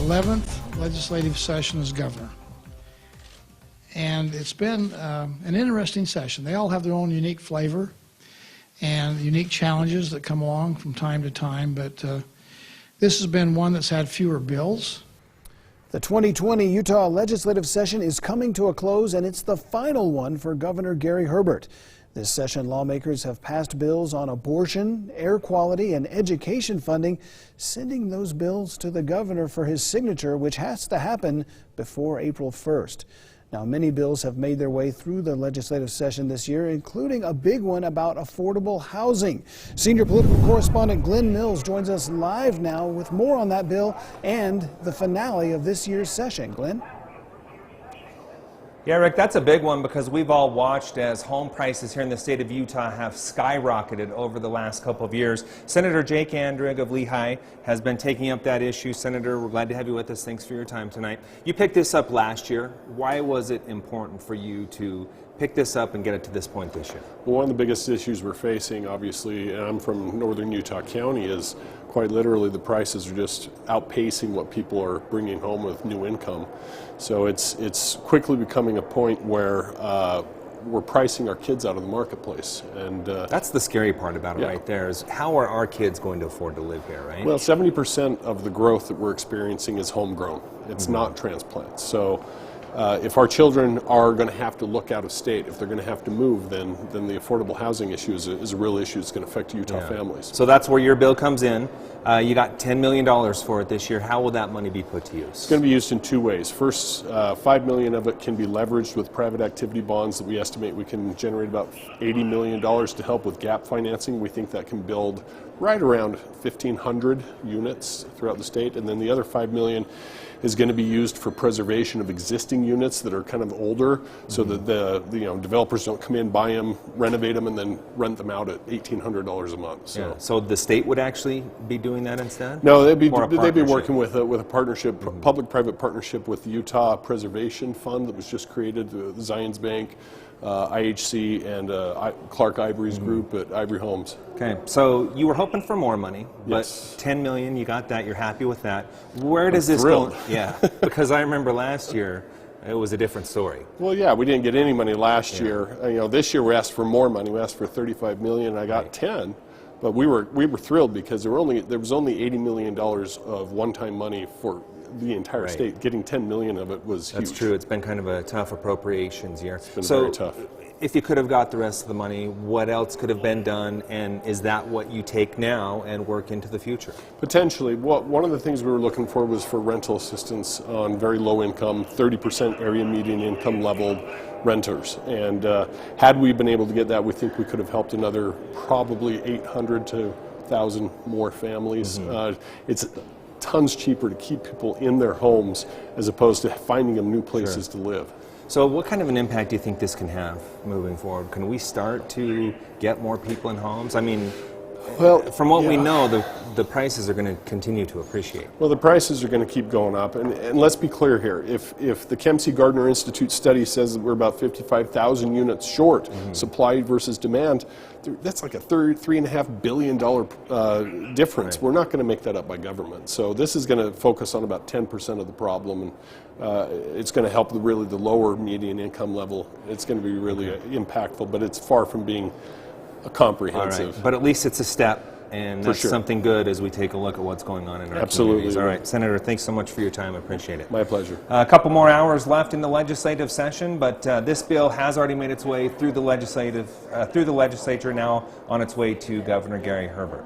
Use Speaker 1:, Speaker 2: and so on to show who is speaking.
Speaker 1: 11th legislative session as governor. And it's been an interesting session. They all have their own unique flavor and unique challenges that come along from time to time, but this has been one that's had fewer bills.
Speaker 2: The 2020 Utah legislative session is coming to a close, and it's the final one for Governor Gary Herbert. This session, lawmakers have passed bills on abortion, air quality, and education funding, sending those bills to the governor for his signature, which has to happen before April 1st. Now, many bills have made their way through the legislative session this year, including a big one about affordable housing. Senior political correspondent Glenn Mills joins us live now with more on that bill and the finale of this year's session. Glenn?
Speaker 3: Yeah, Rick, that's a big one because we've all watched as home prices here in the state of Utah have skyrocketed over the last couple of years. Senator Jake Andrig of Lehigh has been taking up that issue. Senator, we're glad to have you with us. Thanks for your time tonight. You picked this up last year. Why was it important for you to pick this up and get it to this point this year?
Speaker 4: Well, one of the biggest issues we're facing, obviously, and I'm from northern Utah County, is quite literally the prices are just outpacing what people are bringing home with new income. So it's quickly becoming a point where we're pricing our kids out of the marketplace. And
Speaker 3: that's the scary part about it right there, is how are our kids going to afford to live here, right?
Speaker 4: Well, 70% of the growth that we're experiencing is homegrown. It's not transplants. So if our children are going to have to look out of state, if they're going to have to move, then the affordable housing issue is a real issue that's going to affect Utah families.
Speaker 3: So that's where your bill comes in. You got $10 million for it this year. How will that money be put to use?
Speaker 4: It's going to be used in two ways. First, $5 million of it can be leveraged with private activity bonds that we estimate we can generate about $80 million to help with gap financing. We think that can build right around 1,500 units throughout the state. And then the other $5 million is going to be used for preservation of existing units that are kind of older, so that the developers don't come in, buy them, renovate them, and then rent them out at $1,800 a month. So,
Speaker 3: so the state would actually be doing that instead?
Speaker 4: No, they'd be working with a partnership, public-private partnership with the Utah Preservation Fund that was just created, the Zions Bank, IHC, and Clark Ivory's group at Ivory Homes.
Speaker 3: Okay, so you were hoping for more money, but $10 million, you got that, you're happy with that. Where does this go? Yeah, because I remember last year, it was a different story.
Speaker 4: Well, yeah, we didn't get any money last year. This year we asked for more money. We asked for $35 million, and I got 10. But we were thrilled because there was only $80 million of one-time money for the entire state. Getting $10 million of it was huge.
Speaker 3: That's true. It's been kind of a tough appropriations year.
Speaker 4: It's been very tough.
Speaker 3: If you could have got the rest of the money, what else could have been done, and is that what you take now and work into the future?
Speaker 4: Potentially. One of the things we were looking for was for rental assistance on very low income, 30% area median income level renters. And had we been able to get that, we think we could have helped another probably 800 to 1,000 more families. It's tons cheaper to keep people in their homes as opposed to finding them new places to live.
Speaker 3: So what kind of an impact do you think this can have moving forward? Can we start to get more people in homes? I mean, well, from what we know, the prices are going to continue to appreciate.
Speaker 4: Well, the prices are going to keep going up. And let's be clear here. If the Kempsey Gardner Institute study says that we're about 55,000 units short, supply versus demand, that's like a $3.5 billion difference. We're not going to make that up by government. So this is going to focus on about 10% of the problem. And it's going to help the lower median income level. It's going to be really impactful, but it's far from being a comprehensive.
Speaker 3: All right. But at least it's a step, and that's something good as we take a look at what's going on in our communities. All right, Senator, thanks so much for your time. I appreciate it.
Speaker 4: My pleasure.
Speaker 3: A couple more hours left in the legislative session, but this bill has already made its way through the legislature, now on its way to Governor Gary Herbert.